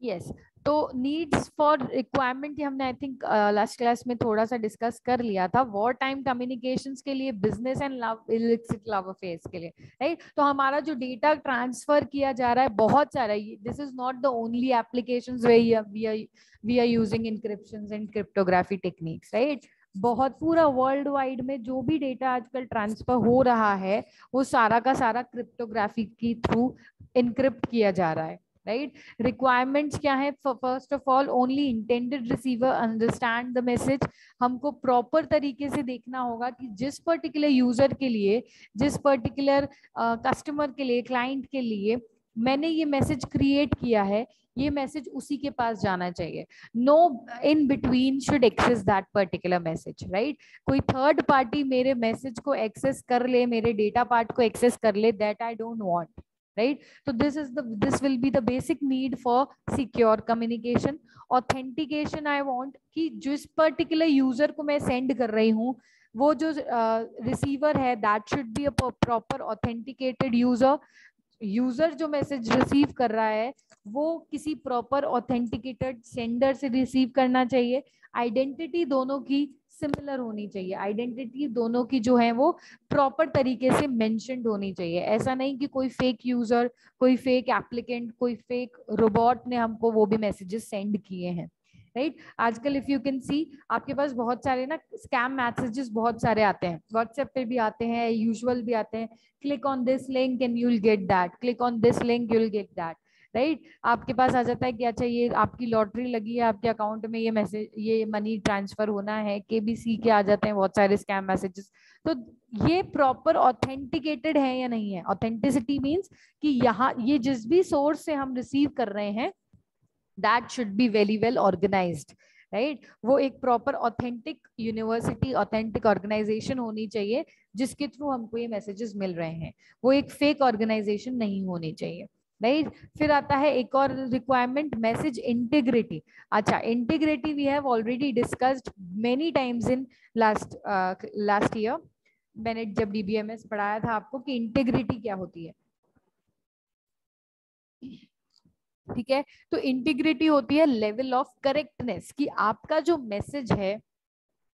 Yes, तो needs for requirement हमने I think last class में थोड़ा सा डिस्कस कर लिया था। वॉर टाइम कम्युनिकेशंस के लिए, business and love illicit love affairs के लिए, राइट। तो हमारा जो डेटा ट्रांसफर किया जा रहा है बहुत सारा, this is not the only applications where we are using encryptions and cryptography techniques, right. बहुत पूरा वर्ल्ड वाइड में जो भी डेटा आजकल ट्रांसफर हो रहा है वो सारा का सारा क्रिप्टोग्राफी के थ्रू इनक्रिप्ट किया जा रहा है, राइट। रिक्वायरमेंट्स क्या है? First of all, only intended receiver understand the message. हमको प्रॉपर तरीके से देखना होगा कि जिस पर्टिकुलर यूजर के लिए, जिस पर्टिकुलर कस्टमर के लिए, क्लाइंट के लिए मैंने ये मैसेज क्रिएट किया है, ये मैसेज उसी के पास जाना चाहिए। No in between should access that particular message, right. कोई थर्ड पार्टी मेरे मैसेज को एक्सेस कर ले, मेरे डेटा पार्ट को एक्सेस कर ले, that I don't want, right? So this will be the basic need for secure communication. Authentication I want कि जिस particular user को मैं send कर रही हूँ, वो जो receiver है, that should be a proper authenticated user. User जो मैसेज रिसीव कर रहा है वो किसी प्रॉपर ऑथेंटिकेटेड सेंडर से रिसीव करना चाहिए। आइडेंटिटी दोनों की सिमिलर होनी चाहिए, आइडेंटिटी दोनों की जो है वो प्रॉपर तरीके से मेंशन्ड होनी चाहिए। ऐसा नहीं कि कोई फेक यूजर, कोई फेक एप्लीकेंट, कोई फेक रोबोट ने हमको वो भी मैसेजेस सेंड किए हैं, राइट। आजकल इफ यू कैन सी, आपके पास बहुत सारे ना स्कैम मैसेजेस बहुत सारे आते हैं, व्हाट्सएप पे भी आते हैं, यूजुअल भी आते हैं। Click on this link and you will get that, click on this link you will get that, right. आपके पास आ जाता है कि अच्छा ये आपकी लॉटरी लगी है, आपके अकाउंट में ये मैसेज, ये मनी ट्रांसफर होना है, केबीसी के आ जाते हैं बहुत सारे स्कैम मैसेजेस। तो ये प्रॉपर ऑथेंटिकेटेड है या नहीं है? ऑथेंटिसिटी मीन्स कि यहाँ ये जिस भी सोर्स से हम रिसीव कर रहे हैं, that should be very well organized, right? वो एक proper authentic university, authentic organization होनी चाहिए जिसके थ्रू हमको ये मैसेजेस मिल रहे हैं। वो एक फेक ऑर्गेनाइजेशन नहीं होनी चाहिए, राइट। फिर आता है एक और रिक्वायरमेंट, मैसेज इंटीग्रिटी। अच्छा, integrity we have already discussed many times in last year. मैंने जब डीबीएमएस पढ़ाया था आपको कि इंटीग्रिटी क्या होती है, ठीक है। तो इंटीग्रिटी होती है लेवल ऑफ करेक्टनेस, कि आपका जो मैसेज है,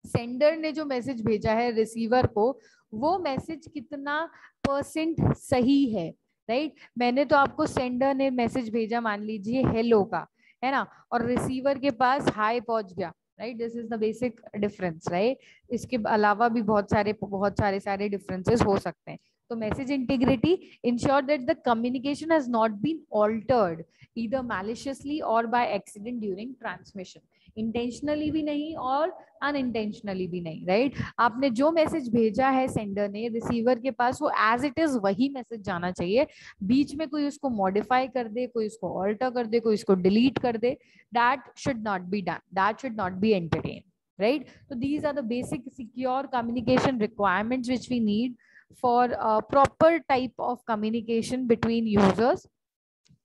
सेंडर ने जो मैसेज भेजा है रिसीवर को, वो मैसेज कितना परसेंट सही है, राइट। मैंने तो आपको, सेंडर ने मैसेज भेजा मान लीजिए हेलो का, है ना, और रिसीवर के पास हाई पहुंच गया, right. This is the basic difference, right. इसके अलावा भी बहुत सारे डिफरेंसेस हो सकते हैं। तो message integrity ensure that the communication has not been altered either maliciously or by accident during transmission. Intentionally भी नहीं और अनइंटेंशनली भी नहीं, राइट। आपने जो मैसेज भेजा है सेंडर ने रिसीवर के पास, वो एज इट इज वही मैसेज जाना चाहिए। बीच में कोई उसको मॉडिफाई कर दे, कोई उसको ऑल्टर कर दे, कोई उसको डिलीट कर दे, that should not be done, that should not be entertain, right? So these are the basic secure communication requirements which we need for a proper type of communication between users,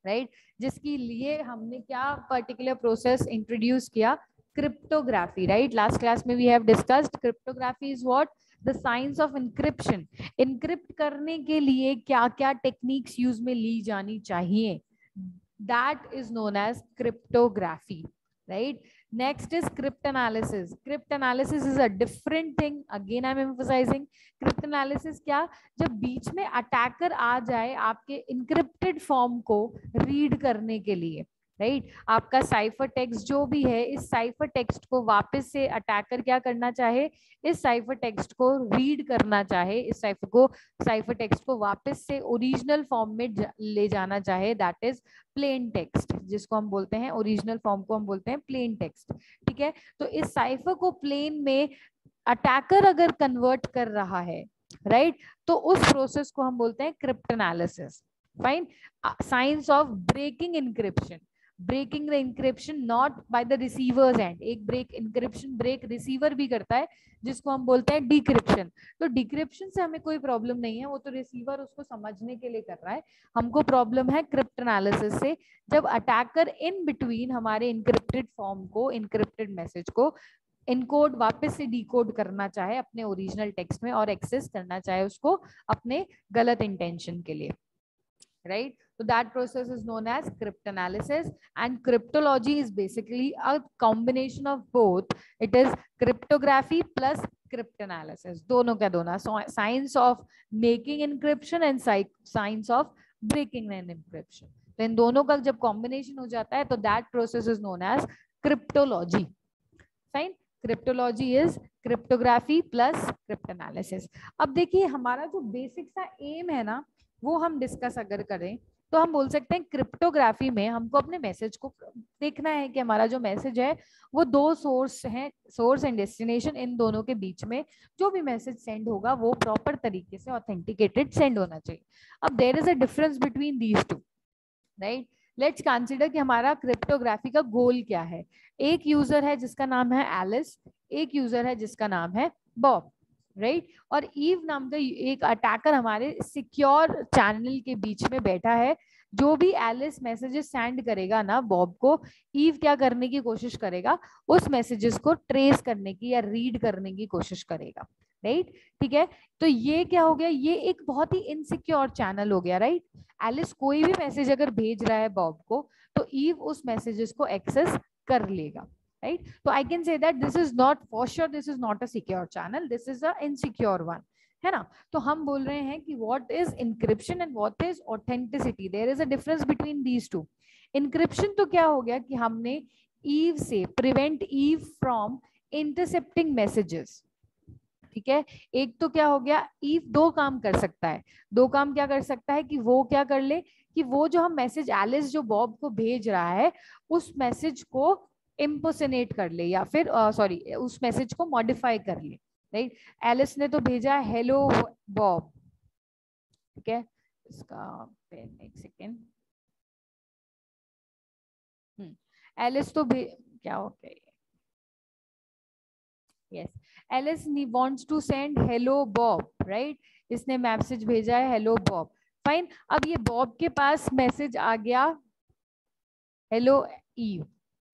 right? जिसके लिए हमने क्या particular process introduce किया? Cryptography, right. Last class में we have discussed cryptography is what? The science of encryption. Encrypt करने के लिए क्या क्या टेक्निक्स यूज में ली जानी चाहिए, that is known as cryptography, right? Next is cryptanalysis. Cryptanalysis is a different thing, again I'm emphasizing. Cryptanalysis क्या? जब बीच में अटैकर आ जाए आपके इनक्रिप्टेड फॉर्म को रीड करने के लिए, राइट। आपका साइफर टेक्स्ट जो भी है, इस साइफर टेक्स्ट को वापस से अटैकर क्या करना चाहे? इस साइफर टेक्स्ट को रीड करना चाहे, इस साइफर टेक्स्ट को वापस से ओरिजिनल फॉर्म में ले जाना चाहे, दैट इज प्लेन टेक्स्ट, जिसको हम बोलते हैं ओरिजिनल फॉर्म को हम बोलते हैं प्लेन टेक्स्ट, ठीक है। तो इस साइफर को प्लेन में अटैकर अगर कन्वर्ट कर रहा है, राइट, तो उस प्रोसेस को हम बोलते हैं cryptanalysis. Fine. Science of breaking encryption, breaking the encryption not by the receivers and, एक ब्रेक इनक्रिप्शन ब्रेक रिसीवर भी करता है जिसको हम बोलते हैं डिक्रिप्शन। तो डिक्रिप्शन से हमें कोई प्रॉब्लम नहीं है, वो तो रिसीवर उसको समझने के लिए कर रहा है। हमको प्रॉब्लम है क्रिप्टोनालिसिस से, जब अटैकर इन बिटवीन हमारे इनक्रिप्टेड फॉर्म को, इनक्रिप्टेड मैसेज को इनकोड वापस से डिकोड करना चाहे अपने ओरिजिनल टेक्स्ट में और एक्सेस करना चाहे उसको अपने गलत इंटेंशन के लिए, right. So that process is known as cryptanalysis, and cryptology is basically a combination of both. It is cryptography plus cryptanalysis. दोनों क्या दोनों, science of making encryption and science of breaking an encryption. तो इन दोनों का जब combination हो जाता है तो that process is known as cryptology. Fine. Cryptology is cryptography plus cryptanalysis. अब देखिए हमारा जो बेसिक सा एम है ना, वो हम डिस्कस अगर करें तो हम बोल सकते हैं क्रिप्टोग्राफी में हमको अपने मैसेज को देखना है कि हमारा जो मैसेज है वो दो सोर्स हैं, सोर्स एंड डेस्टिनेशन, इन दोनों के बीच में जो भी मैसेज सेंड होगा वो प्रॉपर तरीके से ऑथेंटिकेटेड सेंड होना चाहिए. अब there is a difference between these two, right. Let's consider कि हमारा क्रिप्टोग्राफी का गोल क्या है. एक यूजर है जिसका नाम है एलिस, एक यूजर है जिसका नाम है बॉब, राइट. और ईव नाम का एक अटैकर हमारे सिक्योर चैनल के बीच में बैठा है. जो भी एलिस मैसेजेस सेंड करेगा ना बॉब को, ईव क्या करने की कोशिश करेगा, उस मैसेजेस को ट्रेस करने की या रीड करने की कोशिश करेगा, राइट. ठीक है. तो ये क्या हो गया, ये एक बहुत ही इनसिक्योर चैनल हो गया, राइट. एलिस कोई भी मैसेज अगर भेज रहा है बॉब को तो ईव उस मैसेजेस को एक्सेस कर लेगा, right. So I can say that this is not, for sure this is not a secure channel, this is a insecure one, है ना. तो हम बोल रहे हैं कि what is encryption and what is authenticity, there is a difference between these two. encryption तो क्या हो गया कि हमने ईव से prevent Eve from intercepting messages, ठीक है. एक तो क्या हो गया, ईव दो काम कर सकता है. दो काम क्या कर सकता है कि वो क्या कर ले कि वो जो हम मैसेज एलिस जो बॉब को भेज रहा है उस मैसेज को इम्पोसिनेट कर ले या फिर सॉरी उस मैसेज को मॉडिफाई कर ले, राइट. एलिस ने तो भेजा हेलो बॉब, ठीक है. इसका पेन एक सेकेंड. एलिस तो क्या हो गया, yes, Alice wants to send hello Bob, right. इसने मैसेज भेजा है हेलो बॉब, फाइन. अब ये बॉब के पास मैसेज आ गया हेलो ईव,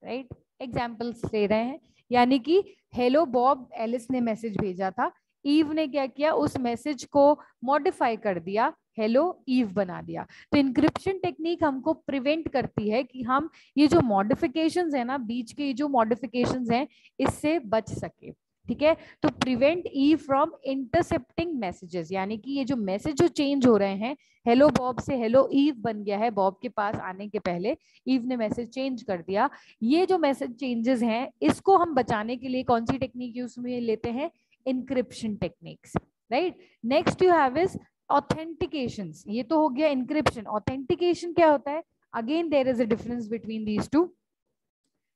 राइट. एग्जाम्पल्स ले रहे हैं, यानी कि हेलो बॉब एलिस ने मैसेज भेजा था, ईव ने क्या किया, उस मैसेज को मॉडिफाई कर दिया, हेलो ईव बना दिया. तो इंक्रिप्शन टेक्निक हमको प्रिवेंट करती है कि हम ये जो मॉडिफिकेशंस है ना, बीच के जो मॉडिफिकेशंस हैं, इससे बच सके, ठीक है. तो prevent Eve from intercepting messages, यानी कि ये जो मैसेज जो चेंज हो रहे हैं, हेलो बॉब से हेलो ईव बन गया है बॉब के पास आने के पहले, ईव ने मैसेज चेंज कर दिया. ये जो मैसेज चेंजेस हैं इसको हम बचाने के लिए कौन सी टेक्निक यूज में लेते हैं, encryption techniques, right. Next you have is authentication. ये तो हो गया इंक्रिप्शन. ऑथेंटिकेशन क्या होता है, again there is a difference between these two.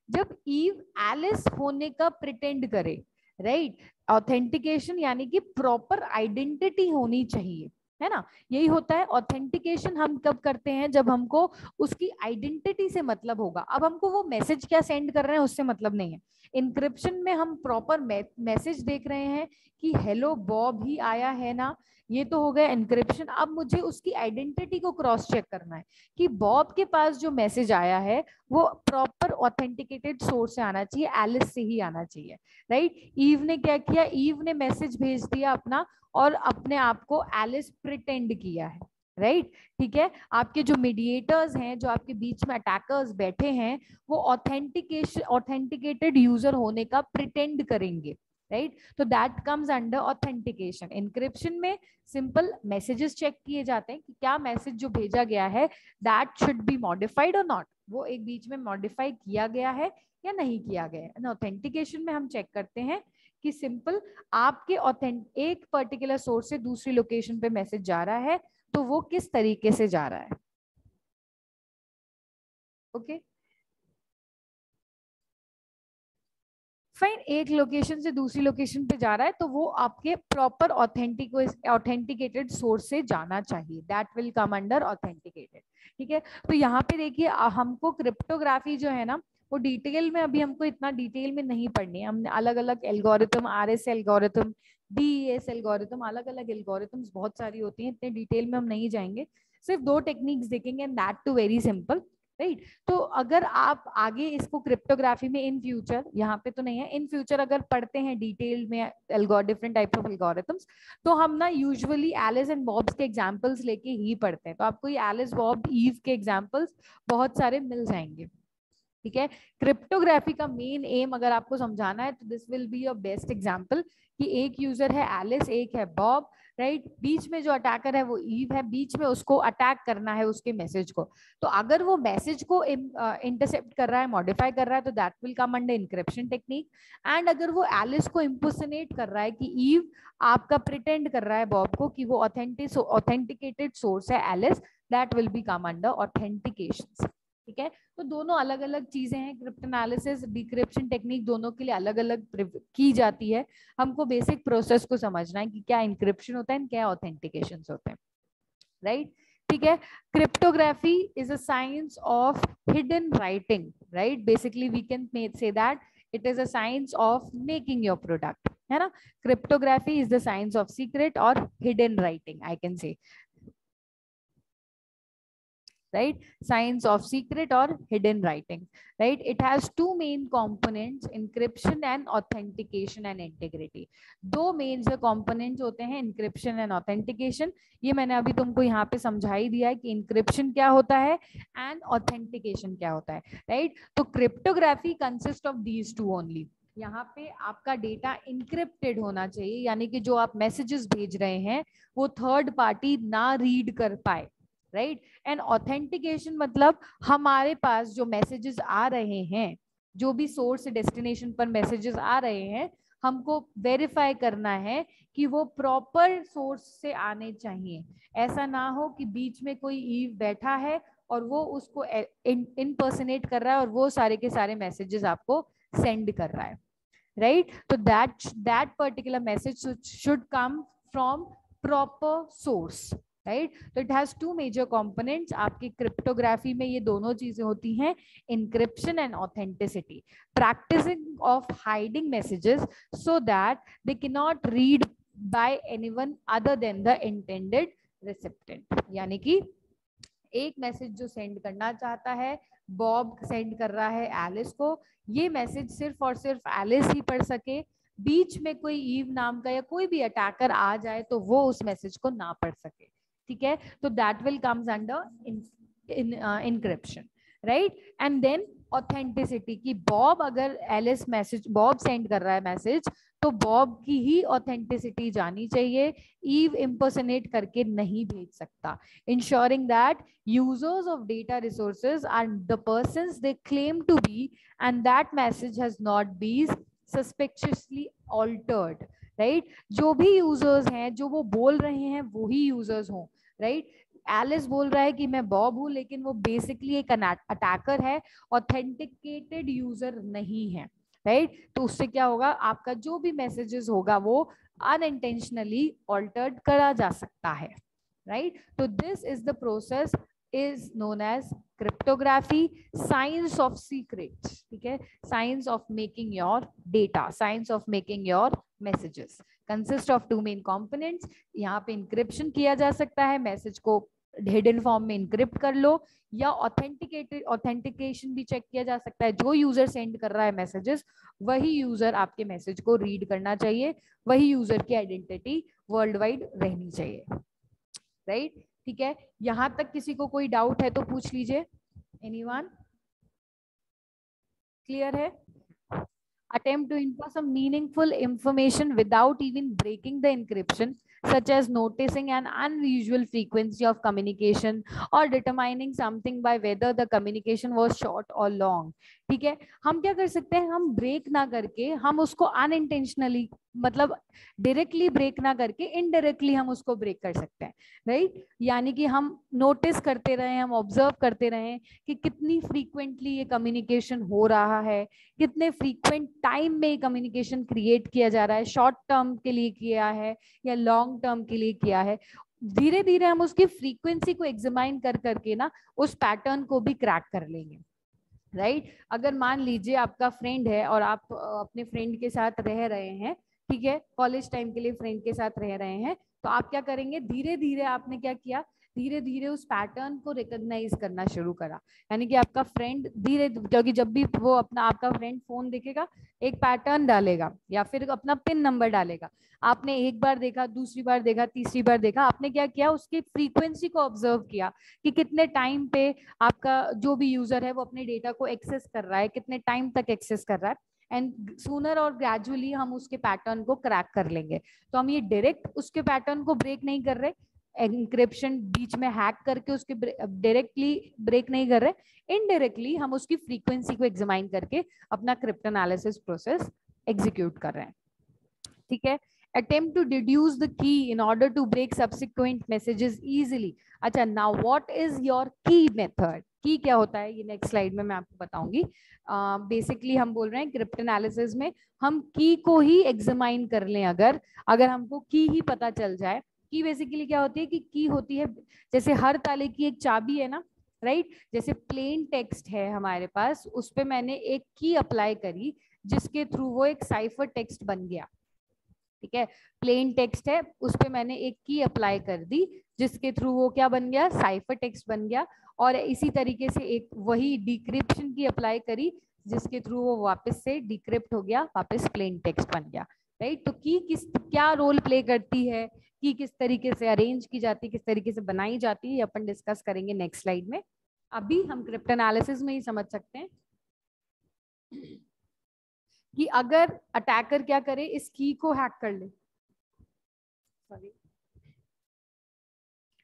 जब ईव एलिस होने का प्रिटेंड करे, राइट. ऑथेंटिकेशन यानी कि प्रॉपर आइडेंटिटी होनी चाहिए, है ना. यही होता है ऑथेंटिकेशन. हम कब करते हैं, जब हमको उसकी आइडेंटिटी से मतलब होगा. अब हमको वो मैसेज क्या सेंड कर रहे हैं उससे मतलब नहीं है. इंक्रिप्शन में हम प्रॉपर मैसेज देख रहे हैं कि हेलो बॉब ही आया है ना, ये तो हो गया इंक्रिप्शन. अब मुझे उसकी आइडेंटिटी को क्रॉस चेक करना है कि बॉब के पास जो मैसेज आया है वो प्रॉपर ऑथेंटिकेटेड सोर्स से आना चाहिए, एलिस से ही आना चाहिए, राइट. ईव ने क्या किया, ईव ने मैसेज भेज दिया अपना और अपने आप को एलिस प्रिटेंड किया है, राइट. ठीक है. आपके जो मीडिएटर्स हैं, जो आपके बीच में अटैकर्स बैठे हैं, वो ऑथेंटिकेटेड यूजर होने का प्रिटेंड करेंगे, राइट. तो that comes under authentication. Encryption में सिंपल मैसेजेस चेक किए जाते हैं कि क्या मैसेज जो भेजा गया है दैट शुड बी मॉडिफाइड और नॉट, वो एक बीच में मॉडिफाई किया गया है या नहीं किया गया है. ऑथेंटिकेशन में हम चेक करते हैं कि सिंपल आपके एक पर्टिकुलर सोर्स से दूसरी लोकेशन पे मैसेज जा रहा है तो वो किस तरीके से जा रहा है, ओके. फाइन. एक लोकेशन से दूसरी लोकेशन पे जा रहा है तो वो आपके प्रॉपर ऑथेंटिकेटेड सोर्स से जाना चाहिए, that will come under authenticated, ठीक है. तो यहाँ पे देखिए हमको क्रिप्टोग्राफी जो है ना वो डिटेल में, अभी हमको इतना डिटेल में नहीं पढ़नी है. हमने अलग अलग algorithm, RS algorithm, DES algorithm, अलग अलग एल्गोरिथम्स बहुत सारी होती हैं, इतने डिटेल में हम नहीं जाएंगे. सिर्फ दो टेक्निक्स देखेंगे and that too very simple. Right. तो अगर आप आगे इसको क्रिप्टोग्राफी में इन फ्यूचर, यहाँ पे तो नहीं है, इन फ्यूचर अगर पढ़ते हैं डिटेल में डिफरेंट टाइप्स ऑफ एल्गोरिथम्स, तो हम ना यूजुअली एलिस एंड बॉब्स के एग्जांपल्स लेके ही पढ़ते हैं। तो आपको ये एलिस बॉब ईव के एग्जांपल्स बहुत सारे मिल जाएंगे, ठीक है। क्रिप्टोग्राफी का मेन एम अगर आपको समझाना है तो this will be your best example कि एक यूजर है एलिस, एक है बॉब, राइट। बीच में जो अटैकर है वो ईव है, बीच में उसको अटैक करना है उसके मैसेज को। तो अगर वो मैसेज को इंटरसेप्ट कर रहा है, मॉडिफाई कर रहा है, तो that will come under encryption technique. And अगर वो एलिस को इम्पर्सनेट कर रहा है कि ईव आपका प्रिटेंड कर रहा है बॉब को कि वो ऑथेंटिकेटेड सोर्स है Alice, that will be come under authentication, ठीक है। तो दोनों अलग अलग चीजें हैं, क्रिप्टोनालिसिस डिक्रिप्शन टेक्निक दोनों के लिए अलग अलग की जाती है। हमको बेसिक प्रोसेस को समझना है कि क्या इंक्रिप्शन होता है, क्या ऑथेंटिकेशन होते हैं, राइट, ठीक है। Cryptography is a science of hidden writing, right. Basically we can say that it is a science of making your product, है ना। Cryptography is the science of secret और hidden writing, I can say, right, science of secret or hidden writing, right. It has two main components, encryption and authentication and integrity। दो main जो components होते हैं encryption and authentication, ये मैंने अभी तुमको यहाँ पे समझा ही दिया है कि encryption क्या होता है and authentication क्या होता है, right। तो cryptography consists of these two only। यहाँ पे आपका डेटा इंक्रिप्टेड होना चाहिए, यानी कि जो आप मैसेजेस भेज रहे हैं वो थर्ड पार्टी ना रीड कर पाए, राइट। एंड ऑथेंटिकेशन मतलब हमारे पास जो मैसेजेस आ रहे हैं, जो भी सोर्स से डेस्टिनेशन पर मैसेजेस आ रहे हैं, हमको वेरीफाई करना है कि वो प्रॉपर सोर्स से आने चाहिए। ऐसा ना हो कि बीच में कोई ईव बैठा है और वो उसको इम्पर्सनेट कर रहा है और वो सारे के सारे मैसेजेस आपको सेंड कर रहा है, राइट। तो that particular message should come from proper source, right. तो it has two major components. आपकी क्रिप्टोग्राफी में ये दोनों चीजें होती हैं, encryption and authenticity, practising of hiding messages so that they can not read by anyone other than the intended recipient. यानी कि एक मैसेज जो सेंड करना चाहता है, बॉब सेंड कर रहा है एलिस को, ये मैसेज सिर्फ और सिर्फ एलिस ही पढ़ सके, बीच में कोई ईव नाम का या कोई भी अटैकर आ जाए तो वो उस मैसेज को ना पढ़ सके, ठीक है। तो that will comes under encryption, right. And then authenticity की बॉब अगर एलिस मैसेज, बॉब सेंड कर रहा है मैसेज, तो बॉब की ही ऑथेंटिसिटी जानी चाहिए, ईव इम्पर्सनेट करके नहीं भेज सकता। ensuring that users of data resources are the persons they claim to be and that message has not been suspiciously altered, right। जो भी यूजर्स हैं जो वो बोल रहे हैं वो ही यूजर्स हों, राइट। एलिस बोल रहा है कि मैं बॉब हूं, लेकिन वो बेसिकली एक अटैकर है, ऑथेंटिकेटेड यूजर नहीं है, राइट। तो उससे क्या होगा, आपका जो भी मैसेजेस होगा वो अनइंटेंशनली ऑल्टर्ड करा जा सकता है, right। तो this is the process is known as cryptography, science of secrets, ठीक है, science of making your data, science of making your messages, consist of two main components। यहाँ पे encryption किया जा सकता है, मैसेज को हिडन फॉर्म में इनक्रिप्ट कर लो, या ऑथेंटिकेशन भी चेक किया जा सकता है। जो यूजर सेंड कर रहा है मैसेजेस, वही यूजर आपके मैसेज को रीड करना चाहिए, वही यूजर की आइडेंटिटी वर्ल्ड वाइड रहनी चाहिए, राइट, ठीक है। यहां तक किसी को कोई डाउट है तो पूछ लीजिए, एनीवन, क्लियर है। Attempt to input some meaningful information without even breaking the encryption, such as noticing an unusual frequency of communication or determining something by whether the communication was short or long, ठीक है। हम क्या कर सकते हैं, हम break ना करके, हम उसको अनइंटेंशनली, मतलब डायरेक्टली ब्रेक ना करके इनडायरेक्टली हम उसको ब्रेक कर सकते हैं, राइट। यानी कि हम नोटिस करते रहे, हम ऑब्जर्व करते रहे कि कितनी फ्रीक्वेंटली ये कम्युनिकेशन हो रहा है, कितने फ्रीक्वेंट टाइम में कम्युनिकेशन क्रिएट किया जा रहा है, शॉर्ट टर्म के लिए किया है या लॉन्ग टर्म के लिए किया है। धीरे धीरे हम उसकी फ्रीक्वेंसी को एग्जामाइन कर करके ना उस पैटर्न को भी क्रैक कर लेंगे, राइट। अगर मान लीजिए आपका फ्रेंड है और आप अपने फ्रेंड के साथ रह रहे हैं, ठीक है, कॉलेज टाइम के लिए फ्रेंड के साथ रह रहे हैं, तो आप क्या करेंगे, धीरे धीरे आपने क्या किया, धीरे धीरे उस पैटर्न को रिकॉग्नाइज करना शुरू करा। यानी कि आपका फ्रेंड धीरे, क्योंकि जब भी वो अपना आपका फ्रेंड फोन देखेगा एक पैटर्न डालेगा या फिर अपना पिन नंबर डालेगा, आपने एक बार देखा, दूसरी बार देखा, तीसरी बार देखा, आपने क्या किया, उसकी फ्रीक्वेंसी को ऑब्जर्व किया कि कितने टाइम पे आपका जो भी यूजर है वो अपने डेटा को एक्सेस कर रहा है, कितने टाइम तक एक्सेस कर रहा है, एंड सूनर और ग्रेजुअली हम उसके पैटर्न को क्रैक कर लेंगे। तो हम ये डायरेक्ट उसके पैटर्न को ब्रेक नहीं कर रहे, एंक्रिप्शन बीच में हैक करके उसके डायरेक्टली ब्रेक नहीं कर रहे, इनडायरेक्टली हम उसकी फ्रीक्वेंसी को एग्जामाइन करके अपना क्रिप्टोनालिसिस प्रोसेस एग्जीक्यूट कर रहे हैं। ठीक है, attempt to deduce the key in order to break subsequent messages easily. अच्छा, now what is your key method? की क्या होता है ये नेक्स्ट स्लाइड में मैं आपको बताऊंगी। बेसिकली हम बोल रहे हैं क्रिप्टोनालिसिस में हम की को ही एग्जामाइन कर लें, अगर हमको की ही पता चल जाए। की बेसिकली क्या होती है कि की होती है जैसे हर ताले की एक चाबी है ना, राइट? जैसे प्लेन टेक्स्ट है हमारे पास, उस पे मैंने एक की अप्लाई करी जिसके थ्रू वो एक साइफर टेक्स्ट बन गया। ठीक है, प्लेन टेक्स्ट है, उस पे मैंने एक की अप्लाई कर दी जिसके थ्रू वो क्या बन गया, साइफर टेक्स्ट बन गया। और इसी तरीके से एक वही डिक्रिप्शन की अप्लाई करी जिसके थ्रू वो वापस से डिक्रिप्ट हो गया, वापस प्लेन टेक्स्ट बन गया, राइट? तो की किस क्या रोल प्ले करती है, की किस तरीके से अरेंज की जाती है, किस तरीके से बनाई जाती है, अपन डिस्कस करेंगे नेक्स्ट स्लाइड में। अभी हम क्रिप्टोनालिसिस में ही समझ सकते हैं कि अगर अटैकर क्या करे, इस की को हैक कर ले, सॉरी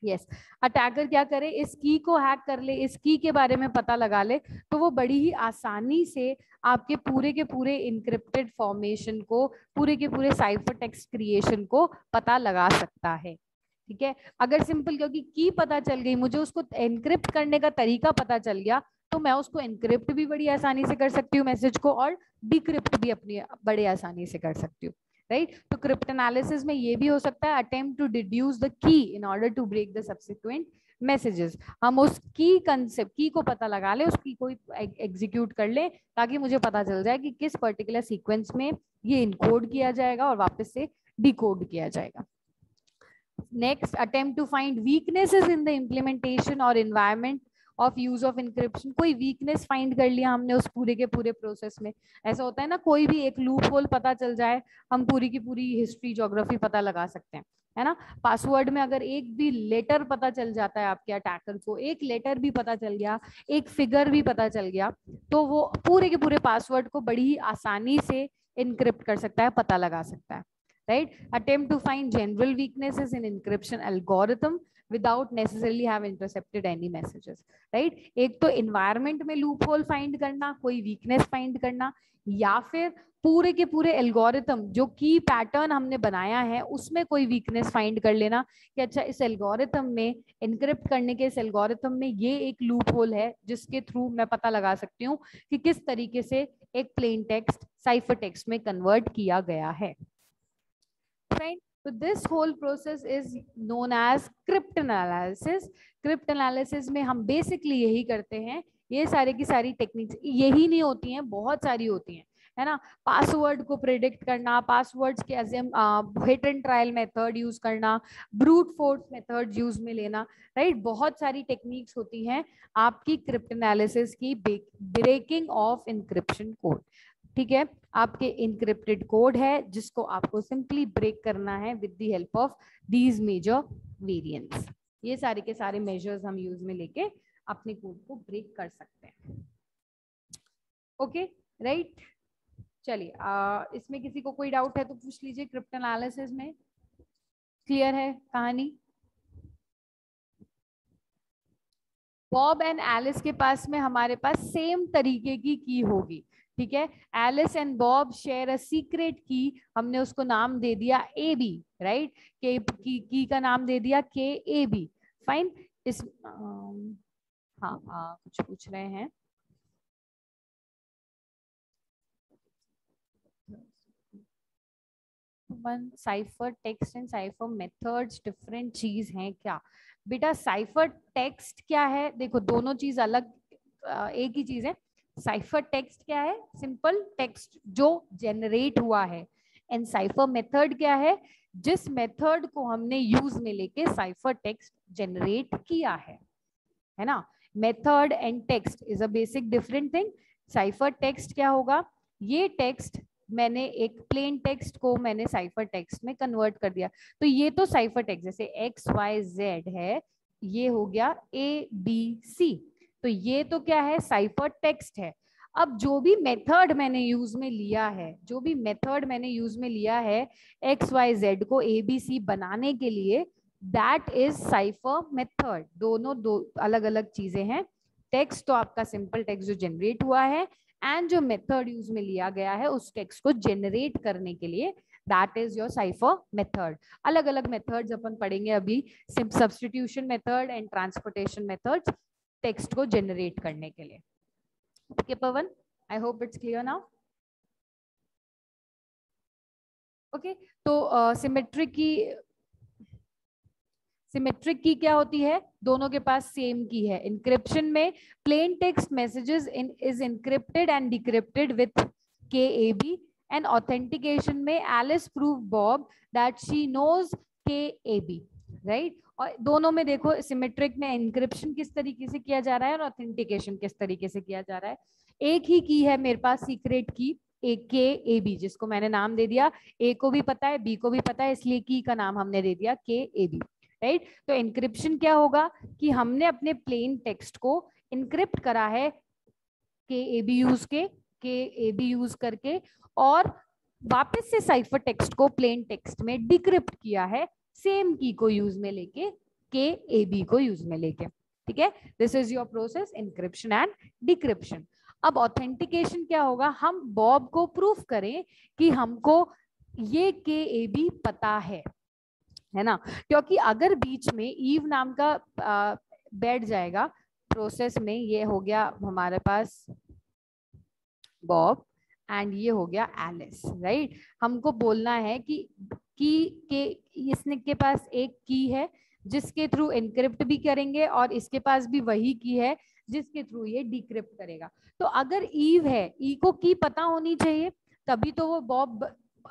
यस, अटैकर क्या करे, इस की को हैक कर ले, इस की के बारे में पता लगा ले, तो वो बड़ी ही आसानी से आपके पूरे के पूरे इनक्रिप्टेड फॉर्मेशन को, पूरे के पूरे साइफर टेक्स्ट क्रिएशन को पता लगा सकता है। ठीक है, अगर सिंपल क्योंकि की पता चल गई, मुझे उसको एनक्रिप्ट करने का तरीका पता चल गया, तो मैं उसको एनक्रिप्ट भी बड़ी आसानी से कर सकती हूँ मैसेज को, और डिक्रिप्ट भी अपनी बड़े आसानी से कर सकती हूँ, राइट? तो क्रिप्टोनालिसिस में ये भी हो सकता है, attempt to deduce the key in order to break the subsequent messages. हम उस की कंसेप्ट, की को पता लगा ले, उस की को एग्जीक्यूट कर ले, ताकि मुझे पता चल जाए कि किस पर्टिकुलर सीक्वेंस में ये इनकोड किया जाएगा और वापस से डिकोड किया जाएगा। Next, attempt to find weaknesses in the implementation or environment of use of encryption. कोई weakness find कर लिया हमने उस पूरे के पूरे प्रोसेस में। ऐसा होता है ना, कोई भी एक लूप होल पता चल जाए, हम पूरी की पूरी हिस्ट्री ज्योग्राफी पता लगा सकते हैं, है ना? पासवर्ड में अगर एक भी लेटर पता चल जाता है आपके अटैकर को, एक लेटर भी पता चल गया, एक फिगर भी पता चल गया, तो वो पूरे के पूरे पासवर्ड को बड़ी ही आसानी से इनक्रिप्ट कर सकता है, पता लगा सकता है, right? Attempt to find general weaknesses in encryption algorithm without necessarily have intercepted any messages, right? एक तो environment में loop hole find करना, कोई weakness find करना, या फिर पूरे के पूरे एल्गोरिथम जो की पैटर्न हमने बनाया है उसमें कोई वीकनेस फाइंड कर लेना कि अच्छा इस एल्गोरिथम में, एनक्रिप्ट करने के इस एल्गोरिथम में ये एक लूप होल है जिसके थ्रू मैं पता लगा सकती हूँ कि किस तरीके से एक प्लेन टेक्स्ट साइफर टेक्स्ट में कन्वर्ट किया गया है। Right? So this whole process is known as cryptanalysis. Cryptanalysis में हम basically यही करते हैं, ये सारे की सारी टेक्निक्स यही नहीं होती हैं, बहुत सारी होती हैं, है ना? पासवर्ड को प्रेडिक्ट करना, पासवर्ड्स के एज hit and trial method use करना, ब्रूट फोर्स मेथड यूज में लेना, राइट? बहुत सारी टेक्निक्स होती हैं आपकी क्रिप्टोनालिसिस की ब्रेकिंग ऑफ इनक्रिप्शन कोड। ठीक है, आपके इनक्रिप्टेड कोड है जिसको आपको सिंपली ब्रेक करना है with the help of these major variants. ये सारे के सारे मेजर्स हम यूज में लेके अपने कोड को ब्रेक कर सकते हैं। Okay, right? चलिए, इसमें किसी को कोई डाउट है तो पूछ लीजिए। क्रिप्टोनालिसिस में क्लियर है कहानी? बॉब एंड एलिस के पास में हमारे पास सेम तरीके की होगी, ठीक है? Alice and Bob share a secret key, हमने उसको नाम दे दिया ए बी, राइट? के की का नाम दे दिया के ए बी, फाइन। इस हाँ कुछ पूछ रहे हैं। Cipher text and cipher methods different चीज हैं क्या? बेटा साइफर टेक्स्ट क्या है, देखो दोनों चीज अलग, एक ही चीज है। साइफर टेक्स्ट क्या है? सिंपल टेक्स्ट जो जनरेट हुआ है। एंड साइफर मेथड क्या है? जिस मेथड को हमने यूज में लेके साइफर टेक्स्ट जनरेट किया है ना। Method and text is a basic different thing. Cipher text क्या होगा, ये टेक्स्ट मैंने एक प्लेन टेक्स्ट को मैंने साइफर टेक्स्ट में कन्वर्ट कर दिया, तो ये तो साइफर टेक्स्ट जैसे XYZ है, ये हो गया ABC, तो ये तो क्या है, साइफर टेक्स्ट है। अब जो भी मेथड मैंने यूज में लिया है, जो भी मेथड मैंने यूज में लिया है XYZ को ABC बनाने के लिए, दैट इज साइफर मेथड। दोनों दो अलग अलग चीजें हैं। टेक्स्ट तो आपका सिंपल टेक्स्ट जो जनरेट हुआ है, एंड जो मेथड यूज में लिया गया है उस टेक्स्ट को जनरेट करने के लिए, that is your cipher method. अलग अलग मेथड्स अपन पढ़ेंगे अभी, substitution method and transportation methods text को जनरेट करने के लिए। Okay, Pawan, I hope it's clear now. Okay, तो सिमेट्रिक की क्या होती है, दोनों के पास सेम की है। इंक्रिप्शन में plain text messages is encrypted and decrypted with KAB, and authentication में Alice prove Bob that she knows KAB, right. और दोनों में देखो सिमेट्रिक में इंक्रिप्शन किस तरीके से किया जा रहा है और ऑथेंटिकेशन किस तरीके से किया जा रहा है। एक ही की है मेरे पास सीक्रेट की, एक KAB, जिसको मैंने नाम दे दिया, A को भी पता है B को भी पता है, इसलिए की का नाम हमने दे दिया KAB, राइट। तो इंक्रिप्शन क्या होगा कि हमने अपने प्लेन टेक्स्ट को इंक्रिप्ट करा है KAB यूज करके, और वापस से साइफर टेक्स्ट को प्लेन टेक्स्ट में डिक्रिप्ट किया है सेम की को यूज में लेके, KAB को यूज में लेके, ठीक है। This is your process, encryption and decryption. अब ऑथेंटिकेशन क्या होगा, हम बॉब को प्रूफ करें कि हमको ये KAB पता है ना, क्योंकि अगर बीच में ईव नाम का बैठ जाएगा प्रोसेस में, ये हो गया हमारे पास बॉब एंड ये हो गया एलिस, राइट। हमको बोलना है कि इसने के पास एक की है जिसके थ्रू एनक्रिप्ट भी करेंगे, और इसके पास भी वही की है जिसके थ्रू ये डिक्रिप्ट करेगा। तो अगर ईव है, ई को की पता होनी चाहिए, तभी तो वो बॉब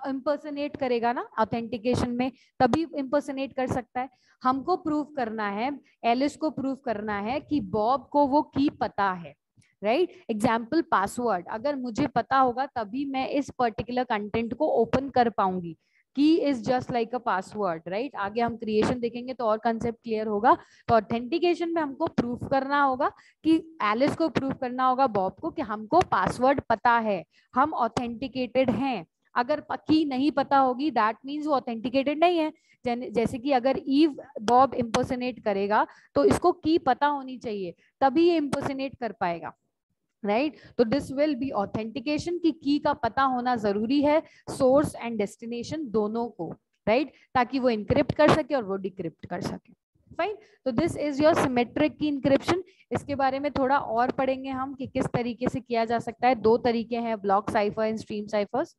इम्पर्सनेट करेगा ना ऑथेंटिकेशन में, तभी इम्पर्सनेट कर सकता है। हमको प्रूफ करना है, एलिस को प्रूफ करना है कि बॉब को वो की पता है, राइट। एग्जाम्पल पासवर्ड, अगर मुझे पता होगा तभी मैं इस पर्टिकुलर कंटेंट को ओपन कर पाऊंगी। की is just like a password, right. आगे हम क्रिएशन देखेंगे तो और कंसेप्ट क्लियर होगा। तो ऑथेंटिकेशन में हमको प्रूफ करना होगा कि एलिस को प्रूफ करना होगा बॉब को कि हमको पासवर्ड पता है, हम ऑथेंटिकेटेड हैं। अगर की नहीं पता होगी, दैट मीन्स वो ऑथेंटिकेटेड नहीं है। जैसे कि अगर ईव बॉब इम्पर्सनेट करेगा तो इसको की पता होनी चाहिए, तभी ये इम्पर्सनेट कर पाएगा, राइट। तो दिस विल बी ऑथेंटिकेशन की का पता होना जरूरी है सोर्स एंड डेस्टिनेशन दोनों को, राइट, ताकि वो इनक्रिप्ट कर सके और वो डिक्रिप्ट कर सके। फाइन, तो दिस इज योर सिमेट्रिक की इंक्रिप्शन। इसके बारे में थोड़ा और पढ़ेंगे हम कि किस तरीके से किया जा सकता है। दो तरीके हैं, block cipher and stream cyphers.